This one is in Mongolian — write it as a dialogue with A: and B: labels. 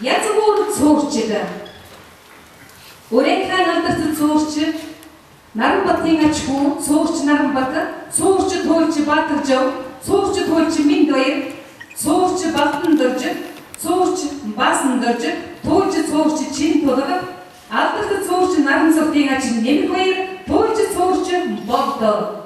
A: язгуур цуурчид. Өрөөнхай алдарсан цуурч Наранбатын аж хүн цуурч Наранбат, цуурч Туйлч Баатаржав, цуурч Туйлч Миндбаяр, цуурч Балтандорж, цуурч Баасандорж, Туйлч цуурч Чинтулга, алдарсан цуурч Наранцовтын аж Нэмбаяр, Туйлч цуурч Болдо.